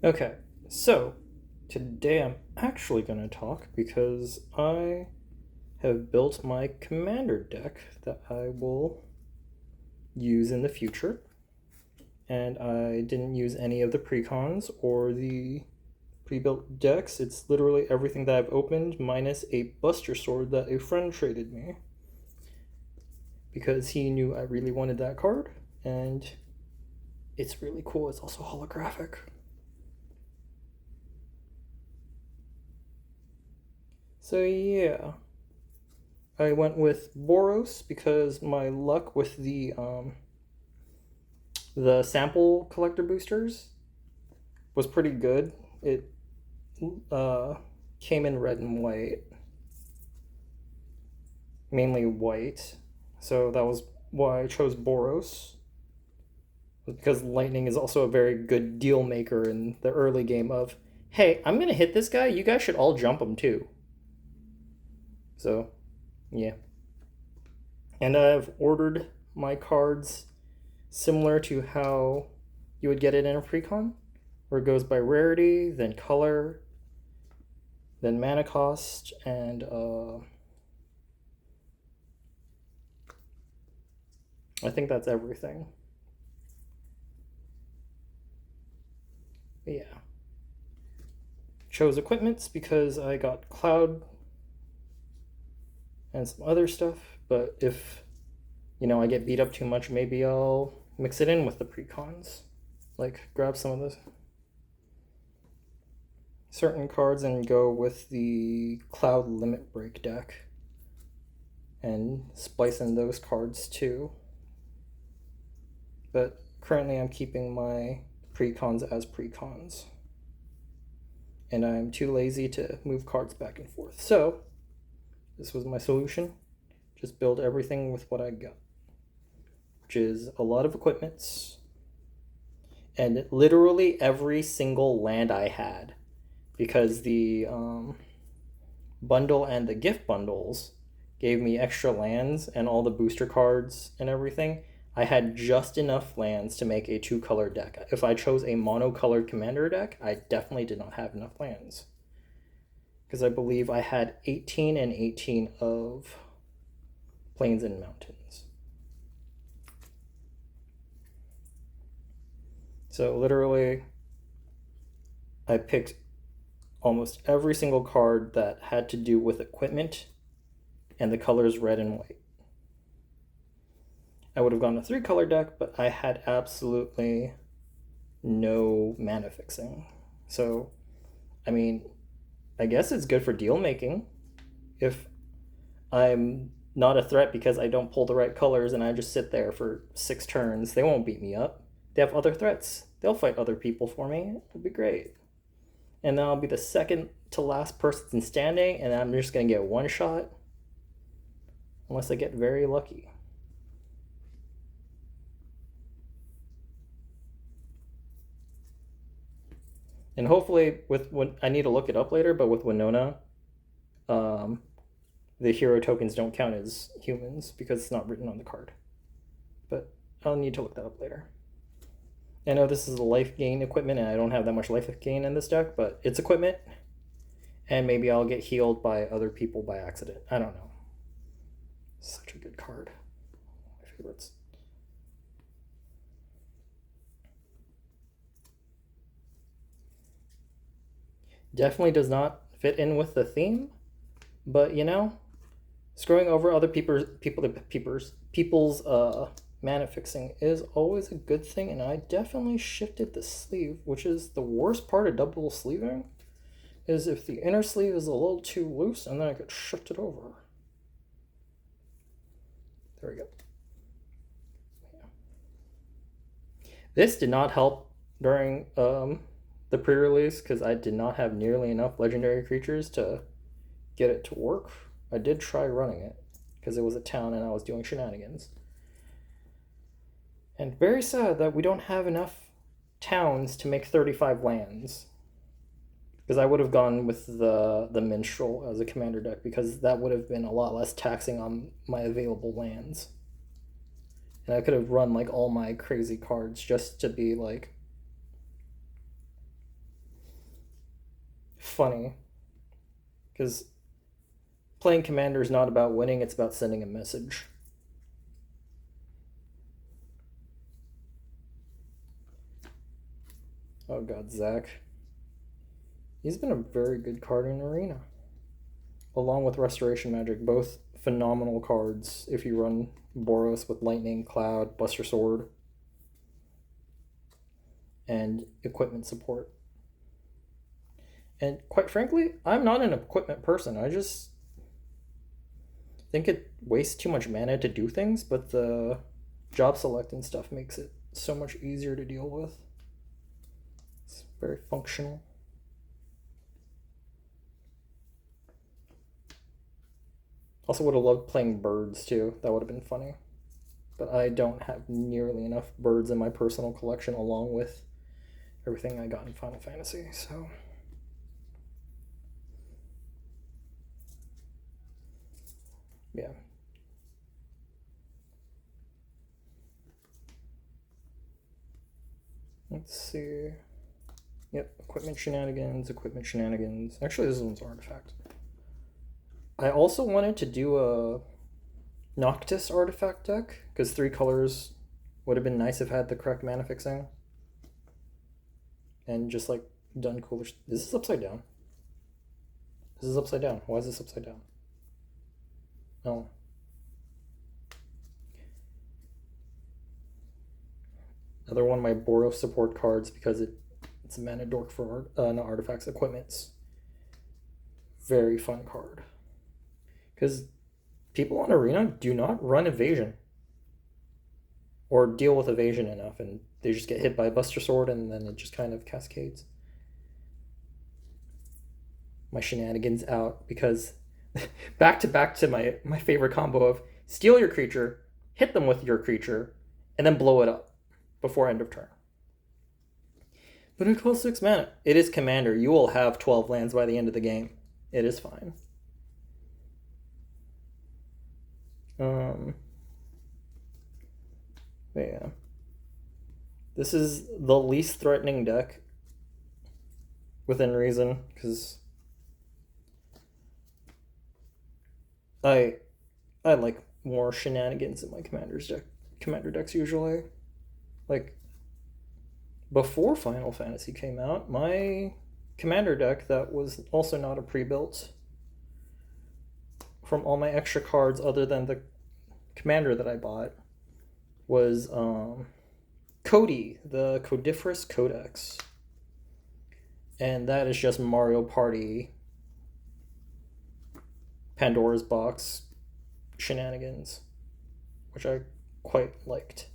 Okay, so today I'm actually going to talk because I have built my commander deck that I will use in the future. And I didn't use any of the precons or the pre built decks. It's literally everything that I've opened minus a Buster Sword that a friend traded me because he knew I really wanted that card. And it's really cool. It's also holographic. So, yeah. I went with Boros because my luck with the sample collector boosters was pretty good. It uh, came in red and white, mainly white, so that was why I chose Boros. Because Lightning is also a very good deal maker in the early game of, hey, I'm gonna hit this guy. You guys should all jump him too. So, yeah, and I've ordered my cards similar to how you would get it in a precon, where it goes by rarity, then color, then mana cost, and I think that's everything. But yeah, chose equipments because I got Cloud and some other stuff. But if I get beat up too much, maybe I'll mix it in with the precons, like grab some of the certain cards and go with the Cloud Limit Break deck and splice in those cards too. But currently I'm keeping my precons as precons. And I'm too lazy to move cards back and forth. So, this was my solution. Just build everything with what I got, which is a lot of equipments and literally every single land I had. Because the bundle and the gift bundles gave me extra lands and all the booster cards and everything. I had just enough lands to make a two-color deck. If I chose a monocolored commander deck, I definitely did not have enough lands. Because I believe I had 18 and 18 of plains and mountains. So literally, I picked almost every single card that had to do with equipment and the colors red and white. I would have gone a three-color deck, but I had absolutely no mana fixing. So, I mean, I guess it's good for deal making. If I'm not a threat because I don't pull the right colors and I just sit there for 6 turns, they won't beat me up. They have other threats. They'll fight other people for me. It'll be great. And then I'll be the second to last person standing, and I'm just gonna get one shot unless I get very lucky. And hopefully, with when I need to look it up later, but with Winona, um, the hero tokens don't count as humans because it's not written on the card. But I'll need to look that up later. I know this is a life gain equipment, and I don't have that much life gain in this deck, but it's equipment, and maybe I'll get healed by other people by accident. I don't know. Such a good card. My favorites. Definitely does not fit in with the theme, but screwing over other people's mana fixing is always a good thing, and I definitely shifted the sleeve, which is the worst part of double sleeving, is if the inner sleeve is a little too loose and then I could shift it over. There we go. This did not help during the pre-release because I did not have nearly enough legendary creatures to get it to work. I did try running it because it was a town and I was doing shenanigans. And very sad that we don't have enough towns to make 35 lands. Because I would have gone with the minstrel as a commander deck because that would have been a lot less taxing on my available lands. And I could have run like all my crazy cards just to be like funny because playing Commander is not about winning, it's about sending a message. Oh god, Zach. He's been a very good card in Arena. Along with Restoration Magic, both phenomenal cards if you run Boros with Lightning, Cloud, Buster Sword, and equipment support. And quite frankly, I'm not an equipment person. I just think it wastes too much mana to do things, but the job select and stuff makes it so much easier to deal with. It's very functional. Also would have loved playing birds too. That would have been funny. But I don't have nearly enough birds in my personal collection along with everything I got in Final Fantasy, so... yeah. Let's see. Yep, equipment shenanigans, equipment shenanigans. Actually, this one's artifact. I also wanted to do a Noctis artifact deck, because 3 colors would have been nice if I had the correct mana fixing. And just like done cooler. This is upside down. This is upside down. Why is this upside down? No. Another one of my Boros support cards because it's a mana dork for not artifacts, equipments. Very fun card. Because people on Arena do not run evasion. Or deal with evasion enough, and they just get hit by a Buster Sword and then it just kind of cascades. My shenanigans out because back to my favorite combo of steal your creature, hit them with your creature, and then blow it up before end of turn. But it costs 6 mana. It is Commander. You will have 12 lands by the end of the game. It is fine. Yeah. This is the least threatening deck within reason, because I like more shenanigans in my commander decks usually. Like before Final Fantasy came out, my commander deck that was also not a pre-built from all my extra cards other than the commander that I bought was Cody, the Codiferous Codex. And that is just Mario Party Pandora's Box shenanigans, which I quite liked.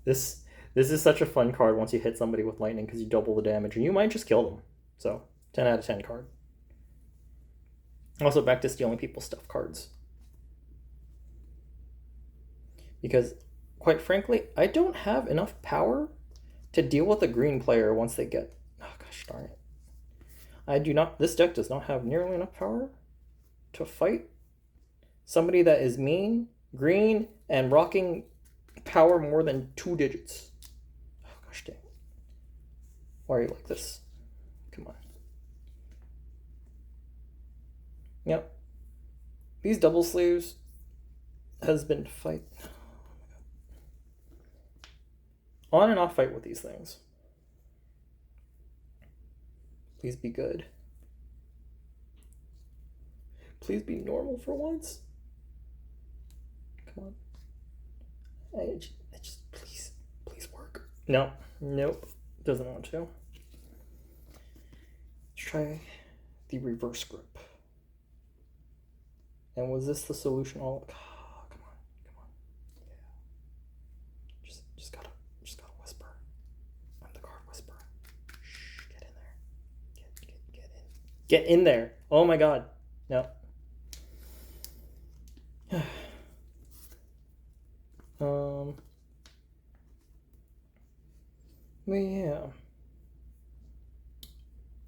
This is such a fun card once you hit somebody with lightning because you double the damage and you might just kill them. So 10 out of 10 card. Also back to stealing people's stuff cards. Because quite frankly, I don't have enough power to deal with a green player once they get... oh gosh darn it. This deck does not have nearly enough power to fight somebody that is mean, green, and rocking power more than 2 digits. Oh gosh dang. Why are you like this? Come on. Yep. These double sleeves has been fight... on and off fight with these things. Please be good. Please be normal for once. Come on. I just please work. No, nope. Doesn't want to. Let's try the reverse grip. And was this the solution all? Oh, come on. Yeah. Just gotta whisper. I'm the card whisperer. Shh, get in there. Get in there. Oh my god. No. But yeah.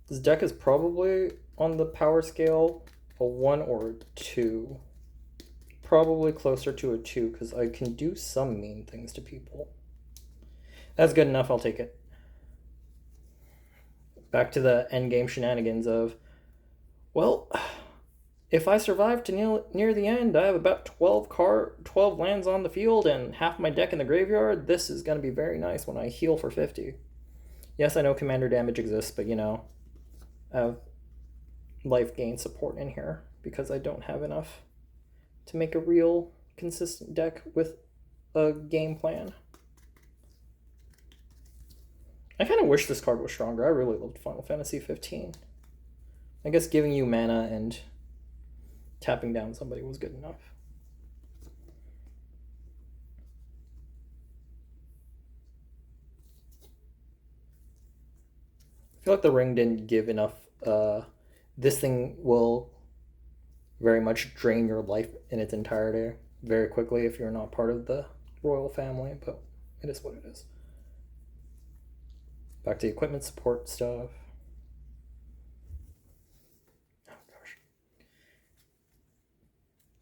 This deck is probably on the power scale a 1 or a 2. Probably closer to a 2 because I can do some mean things to people. That's good enough, I'll take it. Back to the endgame shenanigans of, well, if I survive to near the end, I have about 12 lands on the field and half my deck in the graveyard. This is going to be very nice when I heal for 50. Yes, I know commander damage exists, but I have life gain support in here because I don't have enough to make a real consistent deck with a game plan. I kind of wish this card was stronger. I really loved Final Fantasy 15. I guess giving you mana and tapping down somebody was good enough. I feel like the ring didn't give enough. This thing will very much drain your life in its entirety very quickly if you're not part of the royal family, but it is what it is. Back to equipment support stuff. Oh gosh.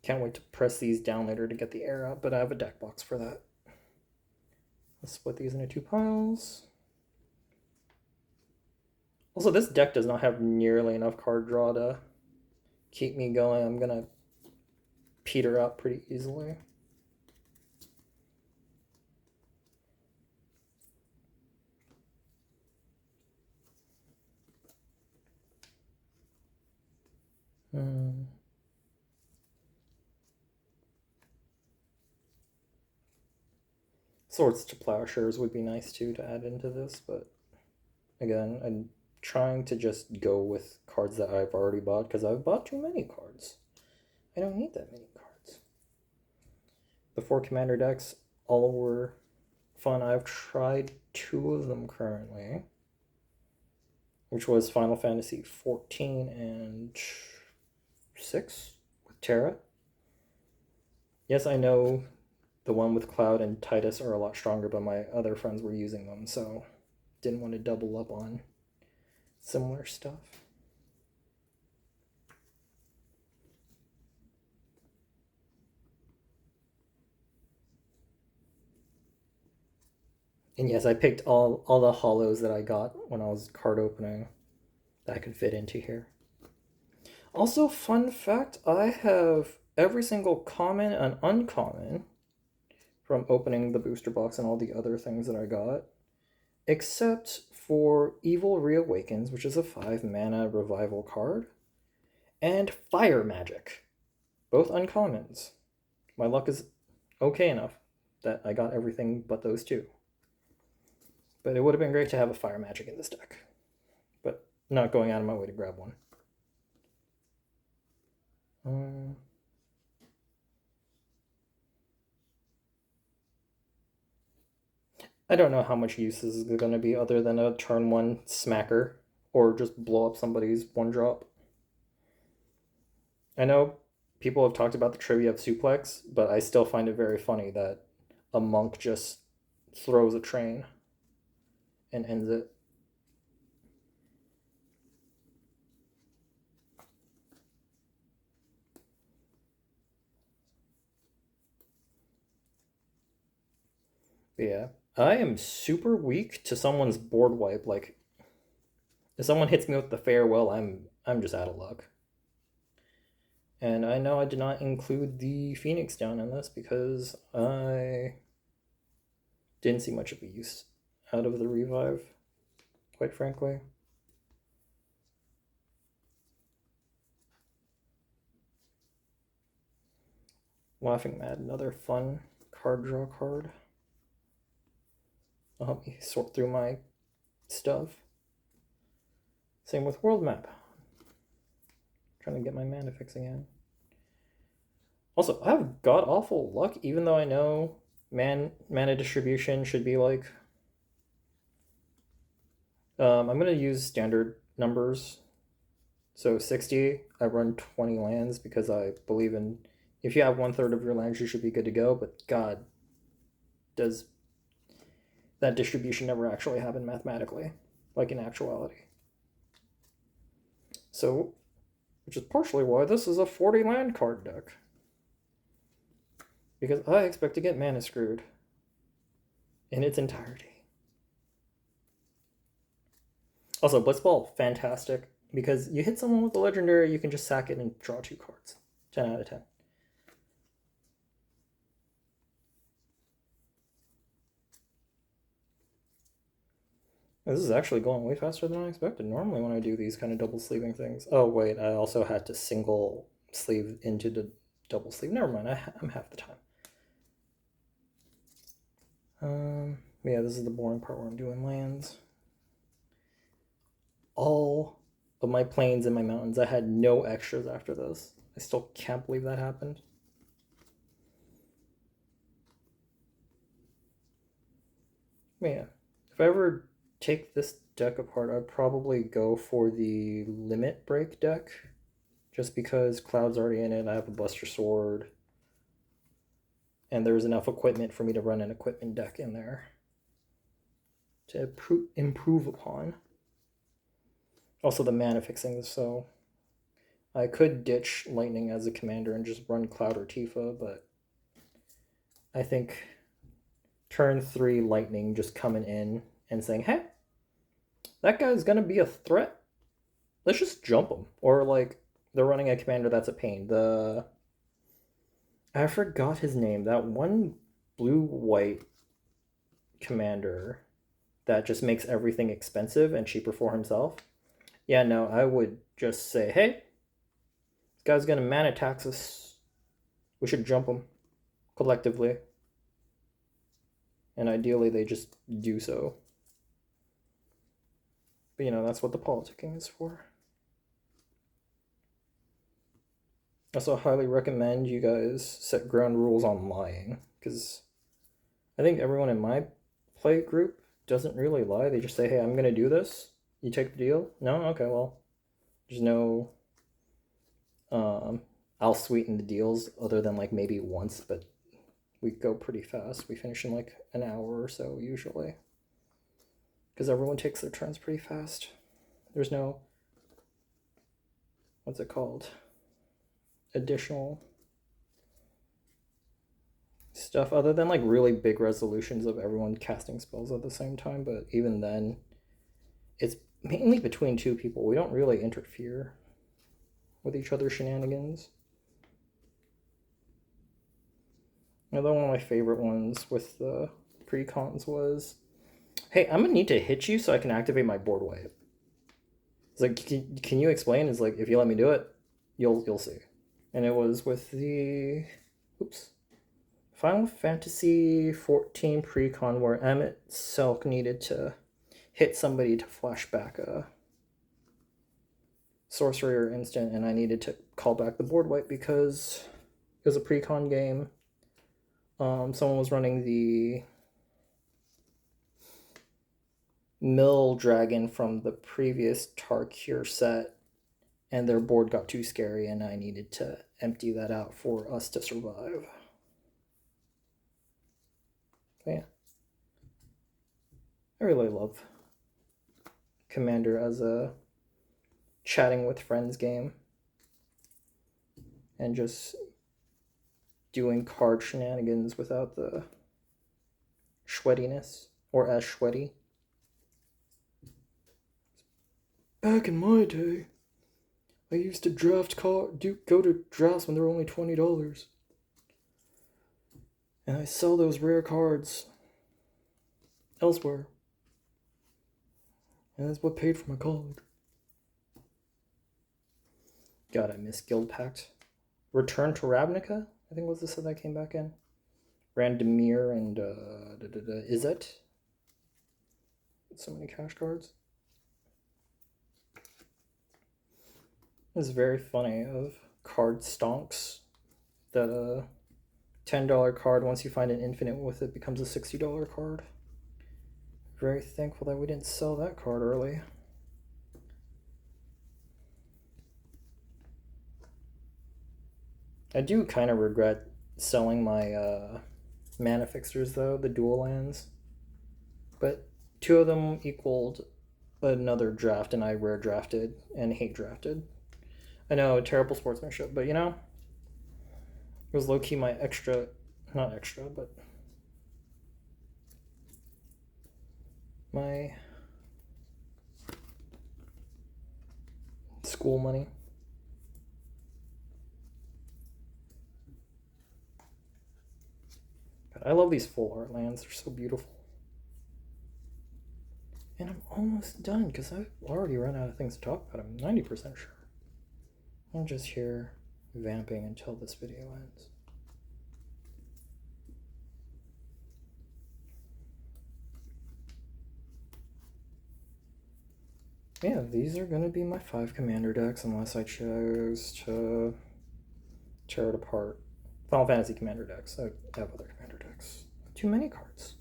Can't wait to press these down later to get the air out, but I have a deck box for that. Let's split these into 2 piles. Also, this deck does not have nearly enough card draw to keep me going. I'm gonna peter out pretty easily. Swords to Plowshares would be nice too to add into this, but again, I'm trying to just go with cards that I've already bought because I've bought too many cards. I don't need that many cards. The 4 commander decks all were fun. I've tried 2 of them currently, which was Final Fantasy 14 and 6 with Terra. Yes, I know the one with Cloud and Titus are a lot stronger, but my other friends were using them, so didn't want to double up on similar stuff. And yes, I picked all the hollows that I got when I was card opening that I could fit into here. Also, fun fact, I have every single common and uncommon from opening the booster box and all the other things that I got, except for Evil Reawakens, which is a 5 mana revival card, and Fire Magic, both uncommons. My luck is okay enough that I got everything but those 2. But it would have been great to have a Fire Magic in this deck, but not going out of my way to grab one. I don't know how much use this is going to be other than a turn 1 smacker or just blow up somebody's 1-drop. I know people have talked about the trivia of Suplex, but I still find it very funny that a monk just throws a train and ends it. But yeah, I am super weak to someone's board wipe. Like, if someone hits me with the farewell, I'm just out of luck. And I know I did not include the Phoenix down in this because I didn't see much of a use out of the revive, quite frankly. Laughing Mad, another fun card draw card. I'll help me sort through my stuff. Same with World Map. Trying to get my mana fix again. Also, I have god-awful luck, even though I know mana distribution should be like... I'm going to use standard numbers. So 60, I run 20 lands because I believe in... If you have 1/3 of your lands, you should be good to go, but god, does that distribution never actually happen mathematically, like in actuality. So, which is partially why this is a 40 land card deck. Because I expect to get mana screwed in its entirety. Also, Blitzball, fantastic. Because you hit someone with a legendary, you can just sack it and draw 2 cards. 10 out of 10. This is actually going way faster than I expected. Normally when I do these kind of double sleeving things... Oh, wait, I also had to single sleeve into the double sleeve. Never mind, I'm half the time. Yeah, this is the boring part where I'm doing lands. All of my plains and my mountains, I had no extras after this. I still can't believe that happened. But yeah, if I ever take this deck apart, I'd probably go for the Limit Break deck. Just because Cloud's already in it, I have a Buster Sword. And there's enough equipment for me to run an equipment deck in there to improve upon. Also the mana fixing, so I could ditch Lightning as a commander and just run Cloud or Tifa, but I think turn 3 Lightning just coming in and saying, hey, that guy's gonna be a threat. Let's just jump him. Or like they're running a commander that's a pain. I forgot his name. That one blue-white commander that just makes everything expensive and cheaper for himself. Yeah, no, I would just say, hey, this guy's gonna mana tax us. We should jump him collectively. And ideally they just do so. But you know, that's what the politicking is for. Also, highly recommend you guys set ground rules on lying, because I think everyone in my play group doesn't really lie. They just say, hey, I'm gonna do this. You take the deal? No? Okay, well, there's no I'll sweeten the deals other than like maybe once, but we go pretty fast. We finish in like an hour or so usually, because everyone takes their turns pretty fast. There's no, what's it called, additional stuff other than like really big resolutions of everyone casting spells at the same time. But even then, it's mainly between 2 people. We don't really interfere with each other's shenanigans. Another one of my favorite ones with the pre-cons was, hey, I'm gonna need to hit you so I can activate my board wipe. It's like, can you explain? It's like, if you let me do it, you'll see. And it was with the Final Fantasy 14 pre-con where Emmett Selk needed to hit somebody to flash back a sorcery or instant, and I needed to call back the board wipe because it was a pre-con game. Someone was running the Mill Dragon from the previous Tarkir set, and their board got too scary, and I needed to empty that out for us to survive. But yeah, I really love Commander as a chatting with friends game, and just doing card shenanigans without the sweatiness, or as sweaty. Back in my day, I used to go to drafts when they were only $20. And I sell those rare cards elsewhere. And that's what paid for my college. God, I miss Guild Pact. Return to Ravnica, I think was the set that came back in. Randemir and Izzet. So many cash cards. It's very funny of card stonks that a $10 card, once you find an infinite with it, becomes a $60 card. Very thankful that we didn't sell that card early. I do kind of regret selling my mana fixers though, the dual lands. But 2 of them equaled another draft, and I rare drafted and hate drafted. I know, terrible sportsmanship, but you know, it was low-key my not extra, but my school money. But I love these full art lands. They're so beautiful. And I'm almost done because I've already run out of things to talk about. I'm 90% sure. I'm just here vamping until this video ends. Yeah, these are going to be my 5 commander decks unless I chose to tear it apart. Final Fantasy commander decks. I have other commander decks. Too many cards.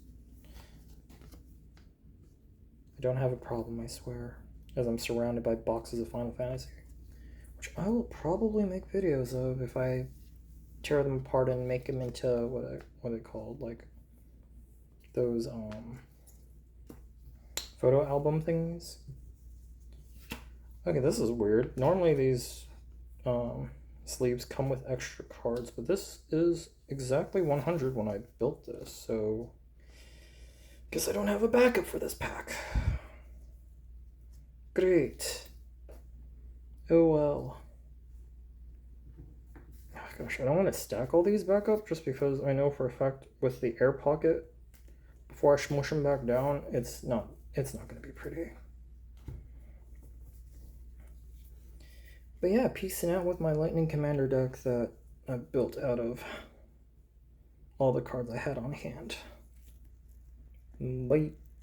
I don't have a problem, I swear, as I'm surrounded by boxes of Final Fantasy, which I will probably make videos of if I tear them apart and make them into what are they called, like those photo album things. Okay, this is weird. Normally these sleeves come with extra cards, but this is exactly 100 when I built this, so guess I don't have a backup for this pack. Great. Oh well. Oh gosh, I don't want to stack all these back up just because I know for a fact with the air pocket, before I smush them back down, it's not going to be pretty. But yeah, peacing out with my Lightning Commander deck that I built out of all the cards I had on hand. Bye.